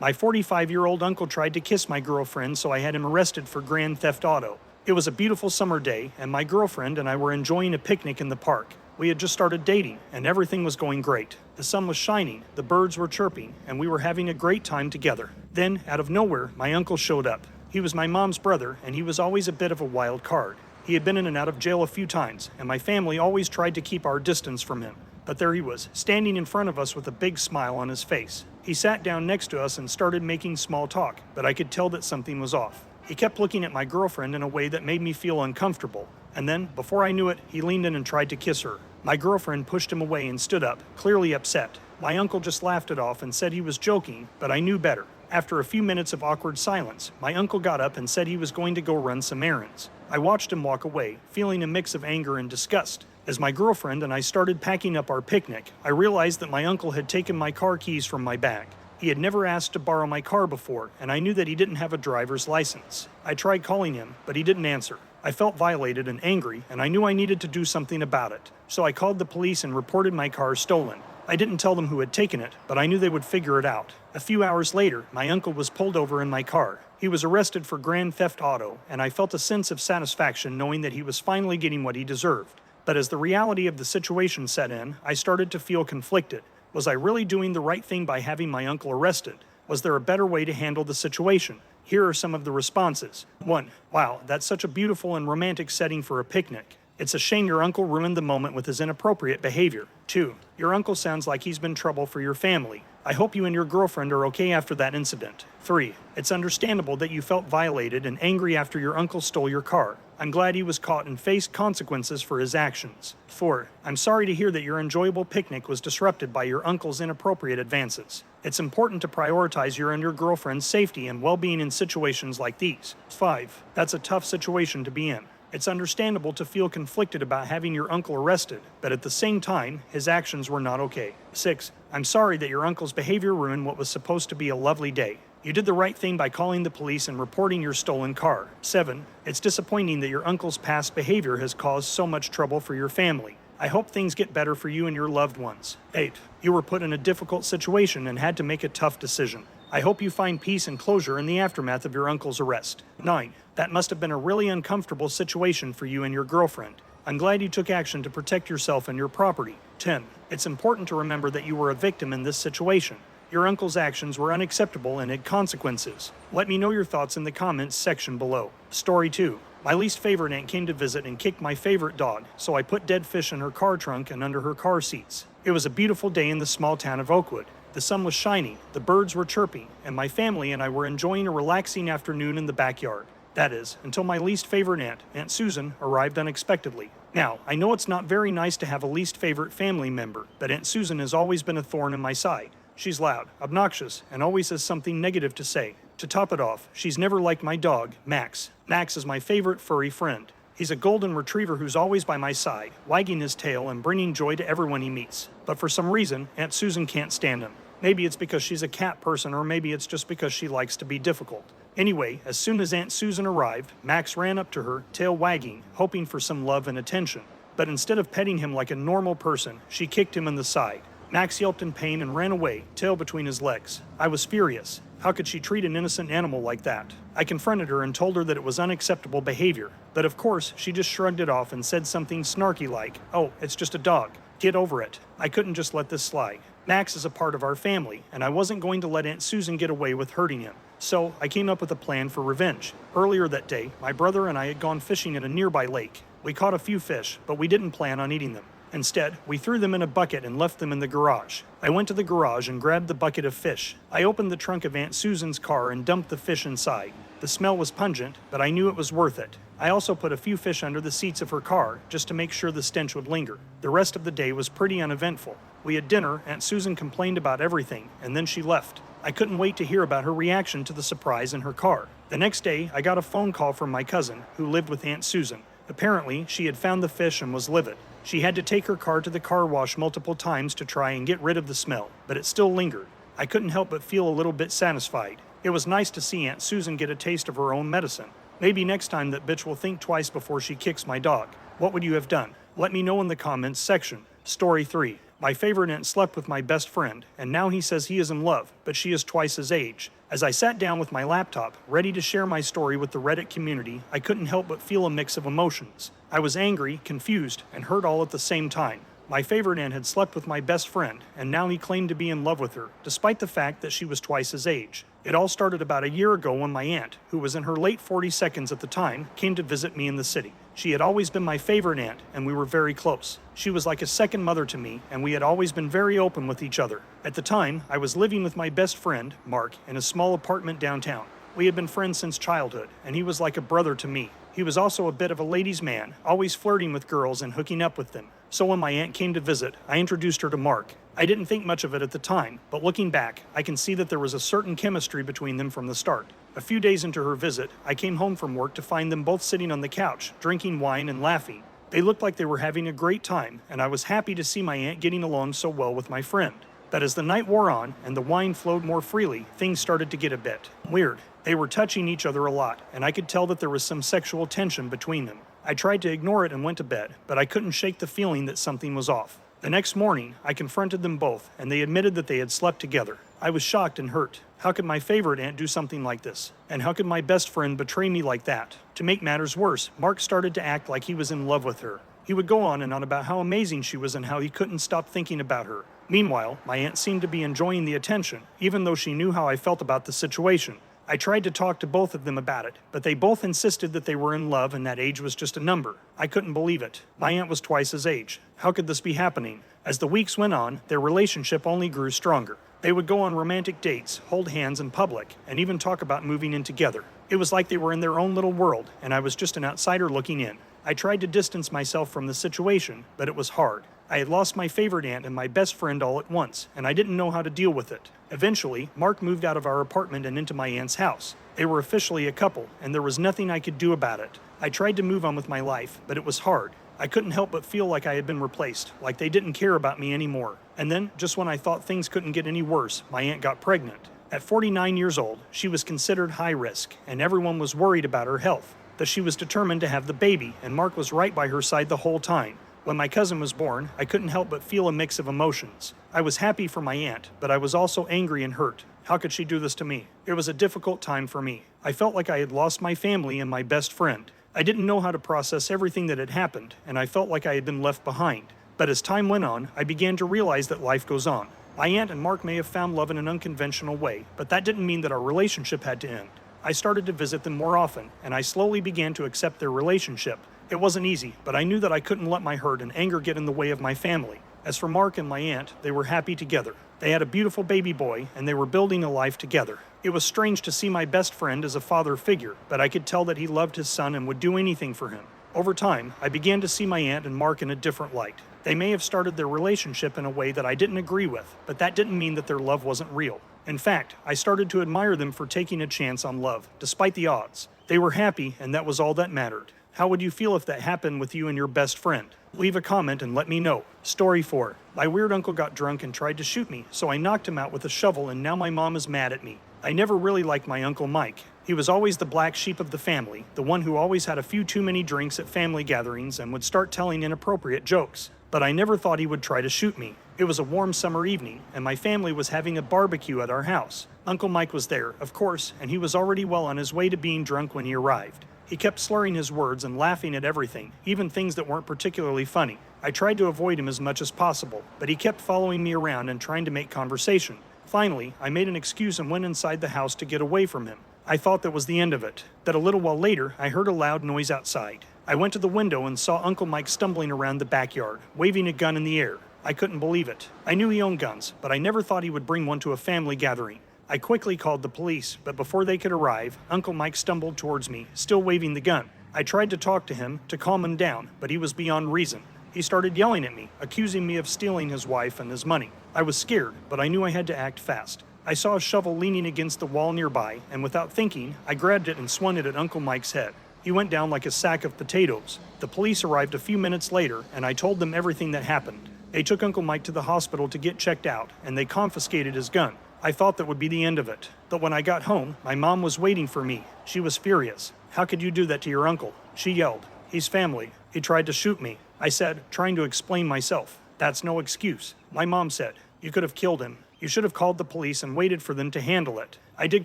My 45-year-old uncle tried to kiss my girlfriend, so I had him arrested for grand theft auto. It was a beautiful summer day, and my girlfriend and I were enjoying a picnic in the park. We had just started dating, and everything was going great. The sun was shining, the birds were chirping, and we were having a great time together. Then, out of nowhere, my uncle showed up. He was my mom's brother, and he was always a bit of a wild card. He had been in and out of jail a few times, and my family always tried to keep our distance from him. But there he was, standing in front of us with a big smile on his face. He sat down next to us and started making small talk, but I could tell that something was off. He kept looking at my girlfriend in a way that made me feel uncomfortable, and then, before I knew it, he leaned in and tried to kiss her. My girlfriend pushed him away and stood up, clearly upset. My uncle just laughed it off and said he was joking, but I knew better. After a few minutes of awkward silence, my uncle got up and said he was going to go run some errands. I watched him walk away, feeling a mix of anger and disgust. As my girlfriend and I started packing up our picnic, I realized that my uncle had taken my car keys from my bag. He had never asked to borrow my car before, and I knew that he didn't have a driver's license. I tried calling him, but he didn't answer. I felt violated and angry, and I knew I needed to do something about it. So I called the police and reported my car stolen. I didn't tell them who had taken it, but I knew they would figure it out. A few hours later, my uncle was pulled over in my car. He was arrested for grand theft auto, and I felt a sense of satisfaction knowing that he was finally getting what he deserved. But as the reality of the situation set in, I started to feel conflicted. Was I really doing the right thing by having my uncle arrested? Was there a better way to handle the situation? Here are some of the responses. 1. Wow, that's such a beautiful and romantic setting for a picnic. It's a shame your uncle ruined the moment with his inappropriate behavior. 2. Your uncle sounds like he's been trouble for your family. I hope you and your girlfriend are okay after that incident. 3. It's understandable that you felt violated and angry after your uncle stole your car. I'm glad he was caught and faced consequences for his actions. 4. I'm sorry to hear that your enjoyable picnic was disrupted by your uncle's inappropriate advances. It's important to prioritize your and your girlfriend's safety and well-being in situations like these. 5. That's a tough situation to be in. It's understandable to feel conflicted about having your uncle arrested, but at the same time, his actions were not okay. 6. I'm sorry that your uncle's behavior ruined what was supposed to be a lovely day. You did the right thing by calling the police and reporting your stolen car. 7. It's disappointing that your uncle's past behavior has caused so much trouble for your family. I hope things get better for you and your loved ones. 8. You were put in a difficult situation and had to make a tough decision. I hope you find peace and closure in the aftermath of your uncle's arrest. 9. That must have been a really uncomfortable situation for you and your girlfriend. I'm glad you took action to protect yourself and your property. 10. It's important to remember that you were a victim in this situation. Your uncle's actions were unacceptable and had consequences. Let me know your thoughts in the comments section below. Story 2. My least favorite aunt came to visit and kicked my favorite dog, so I put dead fish in her car trunk and under her car seats. It was a beautiful day in the small town of Oakwood. The sun was shining, the birds were chirping, and my family and I were enjoying a relaxing afternoon in the backyard. That is, until my least favorite aunt, Aunt Susan, arrived unexpectedly. Now, I know it's not very nice to have a least favorite family member, but Aunt Susan has always been a thorn in my side. She's loud, obnoxious, and always has something negative to say. To top it off, she's never liked my dog, Max. Max is my favorite furry friend. He's a golden retriever who's always by my side, wagging his tail and bringing joy to everyone he meets. But for some reason, Aunt Susan can't stand him. Maybe it's because she's a cat person, or maybe it's just because she likes to be difficult. Anyway, as soon as Aunt Susan arrived, Max ran up to her, tail wagging, hoping for some love and attention. But instead of petting him like a normal person, she kicked him in the side. Max yelped in pain and ran away, tail between his legs. I was furious. How could she treat an innocent animal like that? I confronted her and told her that it was unacceptable behavior. But of course, she just shrugged it off and said something snarky like, "Oh, it's just a dog. Get over it." I couldn't just let this slide. Max is a part of our family, and I wasn't going to let Aunt Susan get away with hurting him. So I came up with a plan for revenge. Earlier that day, my brother and I had gone fishing at a nearby lake. We caught a few fish, but we didn't plan on eating them. Instead, we threw them in a bucket and left them in the garage. I went to the garage and grabbed the bucket of fish. I opened the trunk of Aunt Susan's car and dumped the fish inside. The smell was pungent, but I knew it was worth it. I also put a few fish under the seats of her car, just to make sure the stench would linger. The rest of the day was pretty uneventful. We had dinner, Aunt Susan complained about everything, and then she left. I couldn't wait to hear about her reaction to the surprise in her car. The next day, I got a phone call from my cousin, who lived with Aunt Susan. Apparently, she had found the fish and was livid. She had to take her car to the car wash multiple times to try and get rid of the smell, but it still lingered. I couldn't help but feel a little bit satisfied. It was nice to see Aunt Susan get a taste of her own medicine. Maybe next time that bitch will think twice before she kicks my dog. What would you have done? Let me know in the comments section. Story 3. My favorite aunt slept with my best friend, and now he says he is in love, but she is twice his age. As I sat down with my laptop, ready to share my story with the Reddit community, I couldn't help but feel a mix of emotions. I was angry, confused, and hurt all at the same time. My favorite aunt had slept with my best friend, and now he claimed to be in love with her, despite the fact that she was twice his age. It all started about a year ago when my aunt, who was in her late 40s at the time, came to visit me in the city. She had always been my favorite aunt, and we were very close. She was like a second mother to me, and we had always been very open with each other. At the time, I was living with my best friend, Mark, in a small apartment downtown. We had been friends since childhood, and he was like a brother to me. He was also a bit of a ladies' man, always flirting with girls and hooking up with them. So when my aunt came to visit, I introduced her to Mark. I didn't think much of it at the time, but looking back, I can see that there was a certain chemistry between them from the start. A few days into her visit, I came home from work to find them both sitting on the couch, drinking wine and laughing. They looked like they were having a great time, and I was happy to see my aunt getting along so well with my friend. But as the night wore on and the wine flowed more freely, things started to get a bit weird. They were touching each other a lot, and I could tell that there was some sexual tension between them. I tried to ignore it and went to bed, but I couldn't shake the feeling that something was off. The next morning, I confronted them both, and they admitted that they had slept together. I was shocked and hurt. How could my favorite aunt do something like this? And how could my best friend betray me like that? To make matters worse, Mark started to act like he was in love with her. He would go on and on about how amazing she was and how he couldn't stop thinking about her. Meanwhile, my aunt seemed to be enjoying the attention, even though she knew how I felt about the situation. I tried to talk to both of them about it, but they both insisted that they were in love and that age was just a number. I couldn't believe it. My aunt was twice his age. How could this be happening? As the weeks went on, their relationship only grew stronger. They would go on romantic dates, hold hands in public, and even talk about moving in together. It was like they were in their own little world, and I was just an outsider looking in. I tried to distance myself from the situation, but it was hard. I had lost my favorite aunt and my best friend all at once, and I didn't know how to deal with it. Eventually, Mark moved out of our apartment and into my aunt's house. They were officially a couple, and there was nothing I could do about it. I tried to move on with my life, but it was hard. I couldn't help but feel like I had been replaced, like they didn't care about me anymore. And then, just when I thought things couldn't get any worse, my aunt got pregnant. At 49 years old, she was considered high risk, and everyone was worried about her health. That she was determined to have the baby, and Mark was right by her side the whole time. When my cousin was born, I couldn't help but feel a mix of emotions. I was happy for my aunt, but I was also angry and hurt. How could she do this to me? It was a difficult time for me. I felt like I had lost my family and my best friend. I didn't know how to process everything that had happened, and I felt like I had been left behind. But as time went on, I began to realize that life goes on. My aunt and Mark may have found love in an unconventional way, but that didn't mean that our relationship had to end. I started to visit them more often, and I slowly began to accept their relationship. It wasn't easy, but I knew that I couldn't let my hurt and anger get in the way of my family. As for Mark and my aunt, they were happy together. They had a beautiful baby boy, and they were building a life together. It was strange to see my best friend as a father figure, but I could tell that he loved his son and would do anything for him. Over time, I began to see my aunt and Mark in a different light. They may have started their relationship in a way that I didn't agree with, but that didn't mean that their love wasn't real. In fact, I started to admire them for taking a chance on love, despite the odds. They were happy, and that was all that mattered. How would you feel if that happened with you and your best friend? Leave a comment and let me know. Story 4. My weird uncle got drunk and tried to shoot me, so I knocked him out with a shovel, and now my mom is mad at me. I never really liked my Uncle Mike. He was always the black sheep of the family, the one who always had a few too many drinks at family gatherings and would start telling inappropriate jokes. But I never thought he would try to shoot me. It was a warm summer evening, and my family was having a barbecue at our house. Uncle Mike was there, of course, and he was already well on his way to being drunk when he arrived. He kept slurring his words and laughing at everything, even things that weren't particularly funny. I tried to avoid him as much as possible, but he kept following me around and trying to make conversation. Finally, I made an excuse and went inside the house to get away from him. I thought that was the end of it. But a little while later, I heard a loud noise outside. I went to the window and saw Uncle Mike stumbling around the backyard, waving a gun in the air. I couldn't believe it. I knew he owned guns, but I never thought he would bring one to a family gathering. I quickly called the police, but before they could arrive, Uncle Mike stumbled towards me, still waving the gun. I tried to talk to him, to calm him down, but he was beyond reason. He started yelling at me, accusing me of stealing his wife and his money. I was scared, but I knew I had to act fast. I saw a shovel leaning against the wall nearby, and without thinking, I grabbed it and swung it at Uncle Mike's head. He went down like a sack of potatoes. The police arrived a few minutes later, and I told them everything that happened. They took Uncle Mike to the hospital to get checked out, and they confiscated his gun. I thought that would be the end of it. But when I got home, my mom was waiting for me. She was furious. "How could you do that to your uncle?" She yelled. "He's family. He tried to shoot me." I said, trying to explain myself. "That's no excuse," my mom said. "You could have killed him. You should have called the police and waited for them to handle it." "I did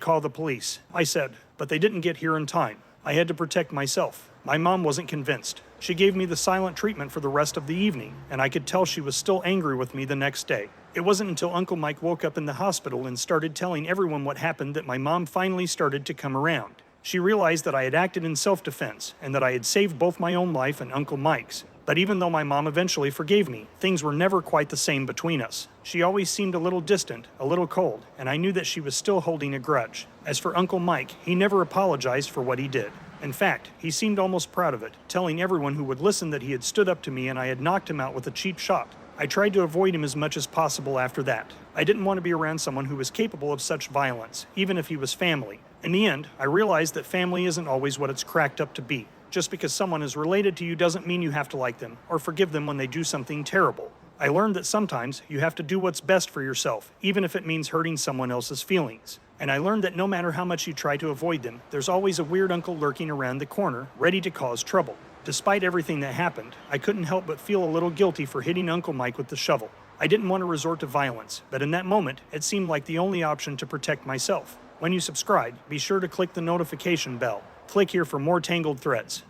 call the police," I said, "but they didn't get here in time. I had to protect myself." My mom wasn't convinced. She gave me the silent treatment for the rest of the evening, and I could tell she was still angry with me the next day. It wasn't until Uncle Mike woke up in the hospital and started telling everyone what happened that my mom finally started to come around. She realized that I had acted in self-defense and that I had saved both my own life and Uncle Mike's. But even though my mom eventually forgave me, things were never quite the same between us. She always seemed a little distant, a little cold, and I knew that she was still holding a grudge. As for Uncle Mike, he never apologized for what he did. In fact, he seemed almost proud of it, telling everyone who would listen that he had stood up to me and I had knocked him out with a cheap shot. I tried to avoid him as much as possible after that. I didn't want to be around someone who was capable of such violence, even if he was family. In the end, I realized that family isn't always what it's cracked up to be. Just because someone is related to you doesn't mean you have to like them or forgive them when they do something terrible. I learned that sometimes you have to do what's best for yourself, even if it means hurting someone else's feelings. And I learned that no matter how much you try to avoid them, there's always a weird uncle lurking around the corner, ready to cause trouble. Despite everything that happened, I couldn't help but feel a little guilty for hitting Uncle Mike with the shovel. I didn't want to resort to violence, but in that moment, it seemed like the only option to protect myself. When you subscribe, be sure to click the notification bell. Click here for more Tangled threads.